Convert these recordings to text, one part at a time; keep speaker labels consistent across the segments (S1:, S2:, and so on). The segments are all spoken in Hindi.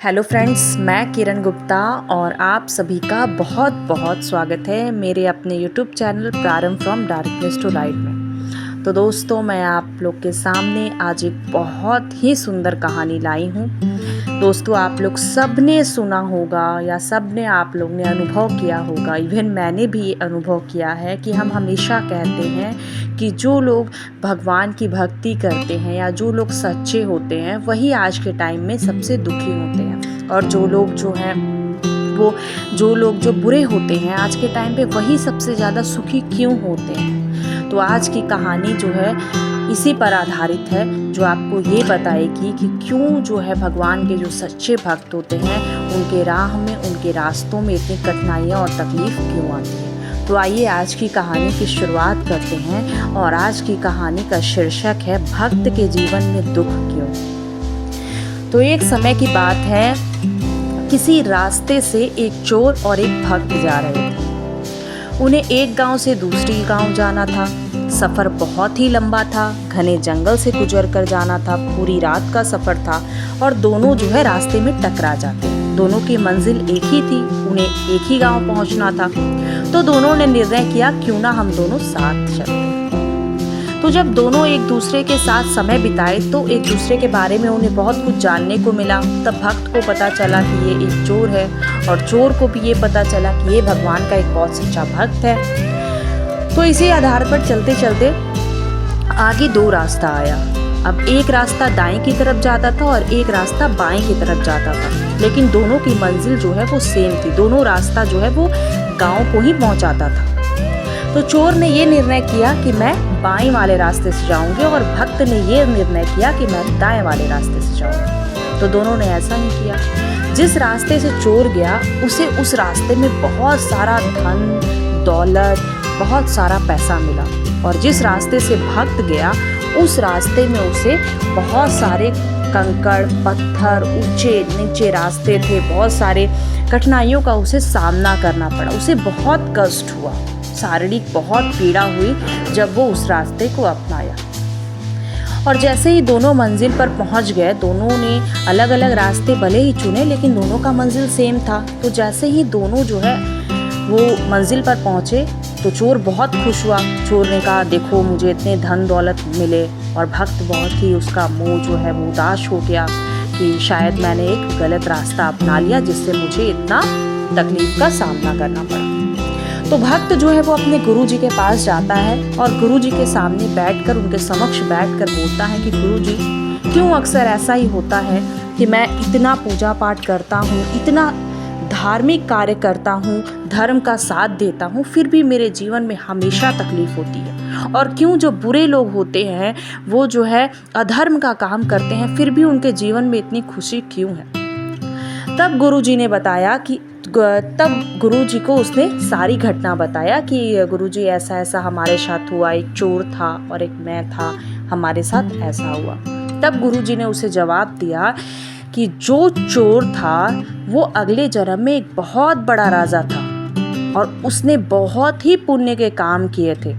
S1: हेलो फ्रेंड्स, मैं किरण गुप्ता और आप सभी का बहुत बहुत स्वागत है मेरे अपने यूट्यूब चैनल प्रारंभ फ्रॉम डार्कनेस टू लाइट में। तो दोस्तों, मैं आप लोग के सामने आज एक बहुत ही सुंदर कहानी लाई हूँ। दोस्तों, आप लोग सब ने सुना होगा या सब ने आप लोग ने अनुभव किया होगा, इवन मैंने भी अनुभव किया है कि हम हमेशा कहते हैं कि जो लोग भगवान की भक्ति करते हैं या जो लोग सच्चे होते हैं वही आज के टाइम में सबसे दुखी होते हैं, और जो लोग जो बुरे होते हैं आज के टाइम पे वही सबसे ज़्यादा सुखी क्यों होते हैं। तो आज की कहानी जो है इसी पर आधारित है, जो आपको ये बताएगी कि क्यों जो है भगवान के जो सच्चे भक्त होते हैं उनके राह में, उनके रास्तों में इतनी कठिनाइयाँ और तकलीफ क्यों आती है। तो आइए आज की कहानी की शुरुआत करते हैं, और आज की कहानी का शीर्षक है भक्त के जीवन में दुख क्यों। तो एक समय की बात है, किसी रास्ते से एक चोर और एक भक्त जा रहे थे। उन्हें एक गांव से दूसरी गांव जाना था। सफ़र बहुत ही लंबा था, घने जंगल से गुजर कर जाना था, पूरी रात का सफ़र था और दोनों जो है रास्ते में टकरा जाते। दोनों की मंजिल एक ही थी, उन्हें एक ही गांव पहुंचना था। तो दोनों ने निर्णय किया क्यों ना हम दोनों साथ चलते। तो जब दोनों एक दूसरे के साथ समय बिताए तो एक दूसरे के बारे में उन्हें बहुत कुछ जानने को मिला। तब भक्त को पता चला कि ये एक चोर है, और चोर को भी ये पता चला कि ये भगवान का एक बहुत सच्चा भक्त है। तो इसी आधार पर चलते चलते आगे दो रास्ता आया। अब एक रास्ता दाएं की तरफ जाता था और एक रास्ता बाएं की तरफ जाता था, लेकिन दोनों की मंजिल जो है वो सेम थी। दोनों रास्ता जो है वो गाँव को ही पहुँचाता था। तो चोर ने ये निर्णय किया कि मैं बाएं वाले रास्ते से जाऊंगी, और भक्त ने ये निर्णय किया कि मैं दाएं वाले रास्ते से जाऊंगी। तो दोनों ने ऐसा ही किया। जिस रास्ते से चोर गया उसे उस रास्ते में बहुत सारा धन दौलत, बहुत सारा पैसा मिला, और जिस रास्ते से भक्त गया उस रास्ते में उसे बहुत सारे कंकड़ पत्थर, ऊंचे नीचे रास्ते थे, बहुत सारे कठिनाइयों का उसे सामना करना पड़ा। उसे बहुत कष्ट हुआ, शारीरिक बहुत पीड़ा हुई जब वो उस रास्ते को अपनाया। और जैसे ही दोनों मंजिल पर पहुंच गए, दोनों ने अलग अलग रास्ते भले ही चुने लेकिन दोनों का मंजिल सेम था। तो जैसे ही दोनों जो है वो मंजिल पर पहुंचे तो चोर बहुत खुश हुआ। चोर ने कहा, देखो मुझे इतने धन दौलत मिले। और भक्त बहुत ही, उसका मुंह जो है वो उदास हो गया कि शायद मैंने एक गलत रास्ता अपना लिया जिससे मुझे इतना तकलीफ का सामना करना पड़ा। तो भक्त जो है वो अपने गुरुजी के पास जाता है और गुरुजी के सामने बैठकर, उनके समक्ष बैठकर बोलता है कि गुरुजी, क्यों अक्सर ऐसा ही होता है कि मैं इतना पूजा पाठ करता हूँ, इतना धार्मिक कार्य करता हूँ, धर्म का साथ देता हूँ, फिर भी मेरे जीवन में हमेशा तकलीफ होती है। और क्यों जो बुरे लोग होते हैं वो जो है अधर्म का काम करते हैं, फिर भी उनके जीवन में इतनी खुशी क्यों है। तब गुरुजी ने बताया कि गुरुजी को उसने सारी घटना बताया कि गुरुजी ऐसा ऐसा हमारे साथ हुआ, एक चोर था और एक मैं था, हमारे साथ ऐसा हुआ। तब गुरुजी ने उसे जवाब दिया कि जो चोर था वो अगले जन्म में एक बहुत बड़ा राजा था, और उसने बहुत ही पुण्य के काम किए थे।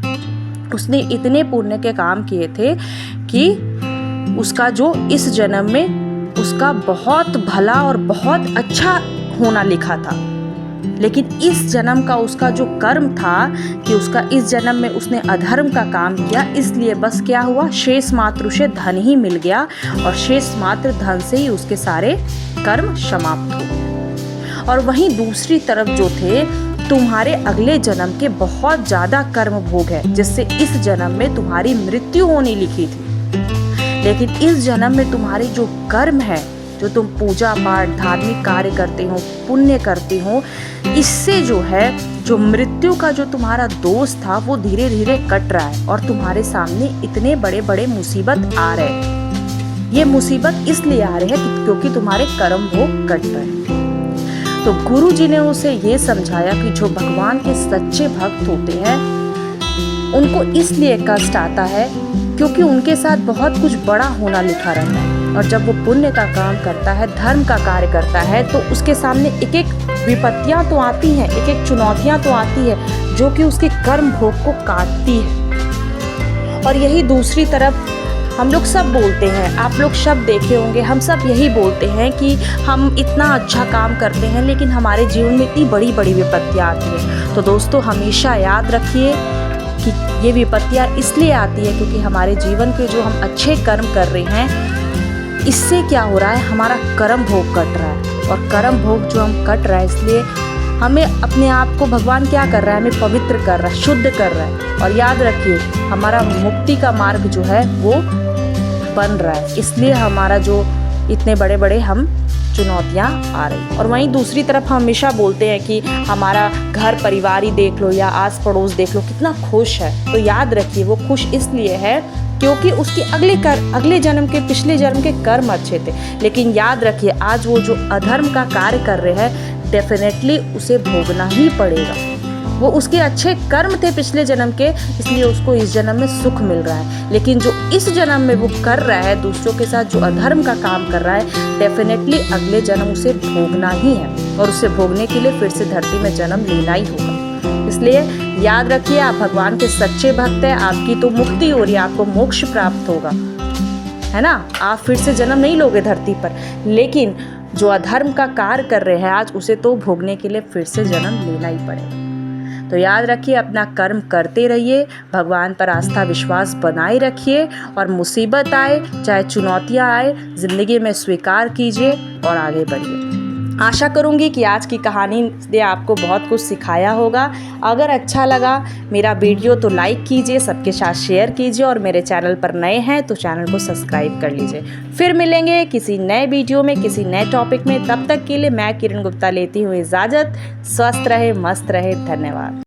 S1: उसने इतने पुण्य के काम किए थे कि उसका जो इस जन्म में उसका बहुत भला और बहुत अच्छा होना लिखा था। लेकिन इस जन्म का उसका जो कर्म था कि उसका इस जन्म में उसने अधर्म का काम किया, इसलिए बस क्या हुआ, शेष मात्र उसे धन ही मिल गया, और शेष मात्र धन से ही उसके सारे कर्म समाप्त हो। और वहीं दूसरी तरफ जो थे, तुम्हारे अगले जन्म के बहुत ज्यादा कर्म भोग है जिससे इस जन्म में तुम्हारी मृत्यु होनी लिखी थी। लेकिन इस जन्म में तुम्हारे जो कर्म है, जो तुम पूजा पाठ धार्मिक कार्य करते हो, पुण्य करते हो, इससे जो है जो मृत्यु का जो तुम्हारा दोष था वो धीरे धीरे कट रहा है, और तुम्हारे सामने इतने बड़े बड़े मुसीबत आ रहे हैं। ये मुसीबत इसलिए आ रही है क्योंकि तुम्हारे कर्म वो कट रहे हैं। तो गुरुजी ने उसे ये समझाया कि जो भगवान के सच्चे भक्त होते हैं उनको इसलिए कष्ट आता है क्योंकि उनके साथ बहुत कुछ बड़ा होना लिखा रहता है, और जब वो पुण्य का काम करता है, धर्म का कार्य करता है, तो उसके सामने एक एक विपत्तियां तो आती हैं, एक एक चुनौतियां तो आती है जो कि उसके कर्म भोग को काटती है। और यही दूसरी तरफ हम लोग सब बोलते हैं, आप लोग सब देखे होंगे, हम सब यही बोलते हैं कि हम इतना अच्छा काम करते हैं लेकिन हमारे जीवन में इतनी बड़ी बड़ी विपत्तियाँ आती हैं। तो दोस्तों हमेशा याद रखिए कि ये विपत्तियाँ इसलिए आती है क्योंकि हमारे जीवन के जो हम अच्छे कर्म कर रहे हैं, इससे क्या हो रहा है, हमारा कर्म भोग कट रहा है। और कर्म भोग जो हम कट रहा है, इसलिए हमें अपने आप को भगवान क्या कर रहा है, हमें पवित्र कर रहा है, शुद्ध कर रहा है। और याद रखिए हमारा मुक्ति का मार्ग जो है वो बन रहा है, इसलिए हमारा जो इतने बड़े बड़े हम चुनौतियाँ आ रही। और वहीं दूसरी तरफ हम हमेशा बोलते हैं कि हमारा घर परिवार ही देख लो या आस पड़ोस देख लो कितना खुश है। तो याद रखिए वो खुश इसलिए है क्योंकि उसके अगले जन्म के पिछले जन्म के कर्म अच्छे थे। लेकिन याद रखिए आज वो जो अधर्म का कार्य कर रहे हैं, डेफिनेटली उसे भोगना ही पड़ेगा। वो उसके अच्छे कर्म थे पिछले जन्म के, इसलिए उसको इस जन्म में सुख मिल रहा है। लेकिन जो इस जन्म में वो कर रहा है, दूसरों के साथ जो अधर्म का काम कर रहा है, डेफिनेटली अगले जन्म उसे भोगना ही है। और उसे भोगने के लिए फिर से धरती में जन्म लेना ही होगा। इसलिए याद रखिए आप भगवान के सच्चे भक्त हैं, आपकी तो मुक्ति हो रही है, आपको मोक्ष प्राप्त होगा, है ना। आप फिर से जन्म नहीं लोगे धरती पर, लेकिन जो अधर्म का कार्य कर रहे हैं आज, उसे तो भोगने के लिए फिर से जन्म लेना ही पड़ेगा। तो याद रखिए अपना कर्म करते रहिए, भगवान पर आस्था विश्वास बनाए रखिए, और मुसीबत आए चाहे चुनौतियाँ आए, ज़िंदगी में स्वीकार कीजिए और आगे बढ़िए। आशा करूंगी कि आज की कहानी ने आपको बहुत कुछ सिखाया होगा। अगर अच्छा लगा मेरा वीडियो तो लाइक कीजिए, सबके साथ शेयर कीजिए, और मेरे चैनल पर नए हैं तो चैनल को सब्सक्राइब कर लीजिए। फिर मिलेंगे किसी नए वीडियो में, किसी नए टॉपिक में। तब तक के लिए मैं किरण गुप्ता लेती हूँ इजाज़त। स्वस्थ रहे, मस्त रहे, धन्यवाद।